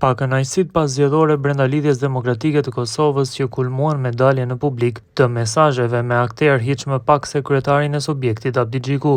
Pakënaqësitë pas zgjedhore brenda Lidhjes Demokratike të Kosovës që kulmuan me dalje në publik të mesazheve me akter hiç më pak se kryetarin e subjektit Abdi Xhiku,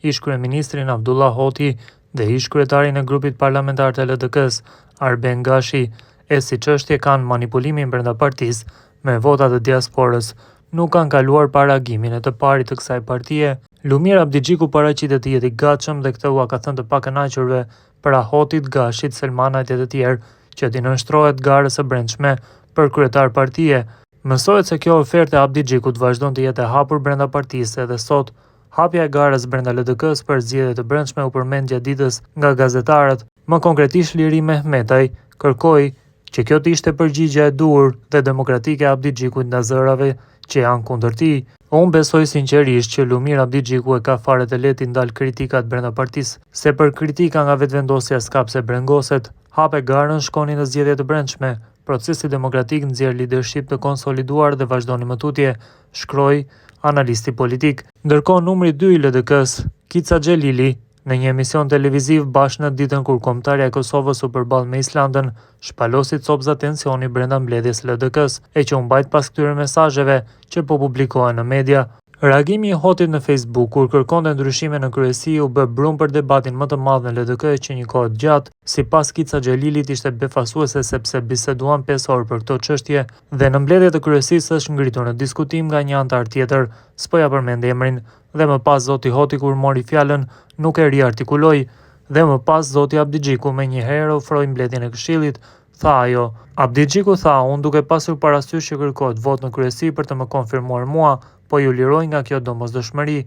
ish kryeministrin Abdullah Hoti dhe ish kryetarin e grupit parlamentar të LDK-s Arben Gashi, e si çështje kanë manipulimin brenda partisë me vota të diasporës, nuk kanë kaluar paragimin e të parit të kësaj partie. Lumir Abdi Xhiku paraqitet të jetë i gatshëm dhe këtë ua ka thënë të pakënaqurve para Hotit, Gashit, Selmanajt e të tjerë që t'i nënshtrohet garës së brendshme për kryetar partie. Mësohet se kjo ofertë e Abdi Xhikut vazhdon të jetë e hapur brenda partisë edhe sot. Hapja e garës brenda LDK-s për zgjedhje të brendshme u përmend gjatë ditës nga gazetarët. Më konkretisht Liri Mehmetaj kërkoi që kjo të ishte përgjigjja e duhur dhe demokratike e Abdi Xhikut ndaj zërave që janë kundër tij. Unë besoj sinqerisht që Lumir Abdi Xhiku e ka fare të lehtë ndal kritikat brenda partisë, se për kritika nga vetvendosja s'ka pse brengoset. Hape garën, shkoni në zgjedhje të brendshme. Procesi demokratik nxjerr leadership të konsoliduar dhe vazhdoni më tutje, shkroi analisti politik. Ndërkohë numri 2 i LDK-s, Kica Xhelili, në një emision televiziv bashkë në ditën kur kombëtarja e Kosovës u përball me Islandën, shpalosi copza tensioni brenda mbledhjes së LDK-s, e që u mbajt pas këtyre mesazheve që po publikohen në media. Reagimi i Hotit në Facebook kur kërkonte ndryshime në kryesi u bë brum për debatin më të madh në LDK që një kohë të gjatë. Sipas Kica Xhelilit ishte befasuese sepse biseduan 5 orë për këtë çështje dhe në mbledhje të kryesisë është ngritur në diskutim nga një antar tjetër, s'po ja përmend emrin, dhe më pas zoti Hoti kur mori fjalën nuk e riartikuloi, dhe më pas zoti Abdi Xhiku menjëherë ofroi mbledhjen e Këshillit, tha ajo. Abdi Xhiku tha, unë duke pasur parasysh që kërkohet vot në kryesi për të më konfirmuar mua, po ju liroj nga kjo domosdoshmëri.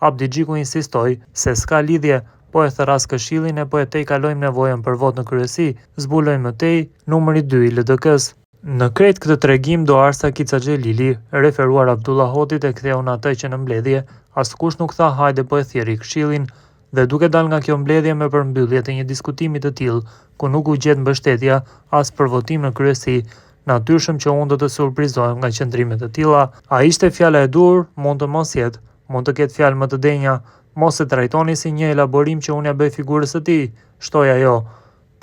Abdi Xhiku insistoi se s'ka lidhje, po e therras Këshillin e po e tejkalojmë nevojën për vot në kryesi, zbuloi më tej numri 2 i LDK-s. Në krejt këtë tregim do arsa Kica Xhelili, referuar Abdullah Hotit, e ktheu në atë që në mbledhje askush nuk tha hajde po e thjerri Këshillin, dhe duke dal nga kjo mbledhje me përmbyllje të një diskutimi të tillë, ku nuk u gjet mbështetja as për votim në kryesi, natyrshëm që unë do të surprizohem nga qëndrime të tilla. A ishte fjala e dur, mund të mos jetë, mund të ketë fjalë më të denja, mos e trajtoni si një elaborim që unë ja bëj figurës së tij, shtoi ajo.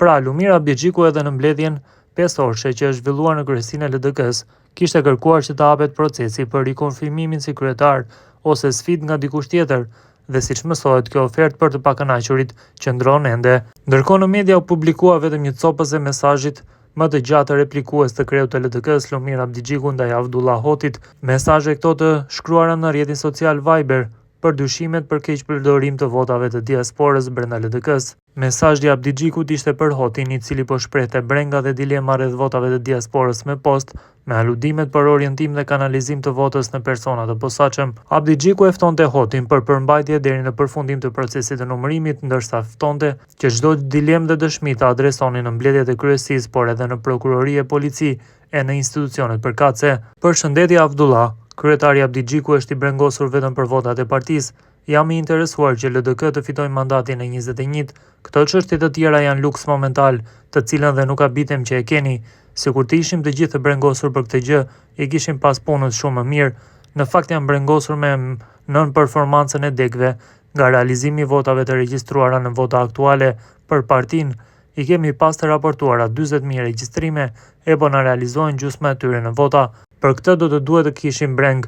Pra, Lumir Abdi Xhiku edhe në mbledhjen 5 orëshe që është zhvilluar në kryesinë e LDK-s, kishte kërkuar që të hapet procesi për rikonfirmimin si kryetar ose sfidë nga dikush tjetër, dhe siç mësohet kjo ofertë për të pakënaqurit qëndron ende. Ndërkohë në media u publikua vetëm një copës e mesazhit më të gjatë replikues të kreut të LDK-s Lumir Abdi Xhiku ndaj Abdullah Hotit, mesazhe këto të shkruara në rrjetin social Viber për dyshimet për keqpërdorim të votave të diasporës brenda LDK-s. Mesazhi i Abdi Xhikut ishte për Hotin, i cili po shprehte brenga dhe dilema rreth votave të diasporës me post, me aludimet për orientim dhe kanalizim të votës në persona të posaçëm. Abdi Xhiku e ftonte Hotin për përmbajtje deri në përfundim të procesit të numërimit, ndërsa ftonte që çdo dilemë dhe dëshmi të adresonin në mbledhjet e kryesisë, por edhe në prokurori e polici e në institucionet përkatëse. Përshëndetje Abdullah, kryetari Abdi Xhiku është i brengosur vetëm për votat e partisë. Jam i interesuar që LDK të fitojë mandatin e 21. Këto çështje të tjera janë luks momental, të cilën dhe nuk habitem që e keni. Sikur të ishim të gjithë të brengosur për këtë gjë, i kishim pas punës shumë më mirë. Në fakt jam brengosur me nën performancën e degëve nga realizimi i votave të regjistruara në vota aktuale për partinë. I kemi pas të raportuara 40.000 regjistrime, e po na realizohen gjysma e tyre në vota. Për këtë do të duhet të kishim breng.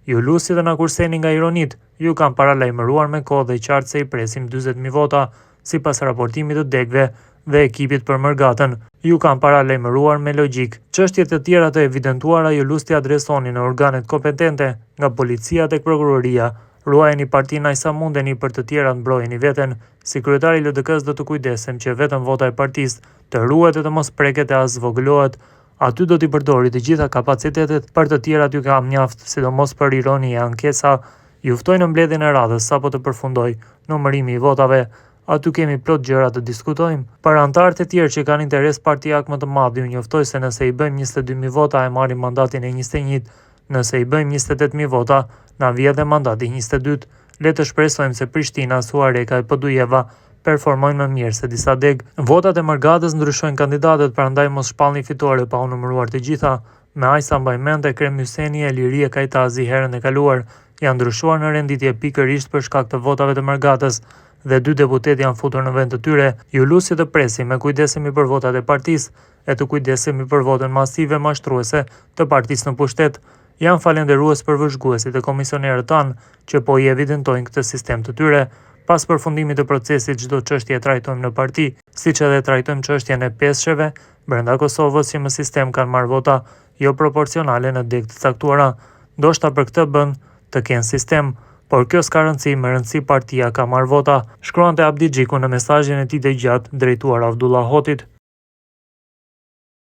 Ju lusi dhe na kurseni nga ironit, ju kam paralajmëruar me kohë dhe qartë se i presim 40.000 vota, sipas raportimit të degëve dhe ekipit për mërgatën. Ju kam paralajmëruar me logjik. Çështjet e tjera të evidentuara ju lusti adresoni në organet kompetente, nga policia tek prokuroria. Ruajeni partinë aq sa mundeni, për të tjerat mbrojeni veten. Si kryetari i LDK-s do të kujdesem që vetëm vota e partisë të ruhet e të mos preket e as zvogëlohet. Aty do t'i përdori të gjitha kapacitetet, për të tjerat ju kam mjaft, sidomos për ironi e ankesa. Ju ftoj në mbledhjen e radhës sapo të përfundoj numërimi i votave. Aty kemi plot gjëra të diskutojmë. Për anëtarët e tjerë që kanë interes partijak më të madh, ju njoftoj se nëse i bëjmë 22.000 vota e marrim mandatin e 21, nëse i bëjmë 28.000 vota, na vjen dhe mandati 22. Le të shpresojmë se Prishtina, Suareka e Podujeva performojnë më mirë se disa degë. Votat e mërgatës ndryshojnë kandidatët, prandaj mos shpallni fitore pa u numëruar të gjitha. Me aq sa mbaj mend, Ekrem Hyseni e Liria Kajtazi herën e kaluar janë ndryshuar në renditje pikërisht për shkak të votave të mërgatës. dhe 2 deputet janë futur në vend të tyre. Ju lusi të presim me kujdesemi për votat e partisë e të kujdesemi për votën masive mashtruese të partisë në pushtet. Janë falenderues për vëzhguesit e komisionerët tanë që po i evidentojnë këtë sistem të tyre. Pas përfundimit të procesit, çdo çështje e trajtojmë në parti, siç edhe trajtojmë çështjen e peshqeve brenda Kosovës që në sistem kanë marrë vota jo proporcionale në deg të caktuara. Ndoshta për këtë bën të kenë sistem, por kjo s'ka rëndësi, më rëndësi partia ka marrë vota, shkruante Abdi Xhiku në mesazhin e tij të gjatë drejtuar Avdullah Hotit.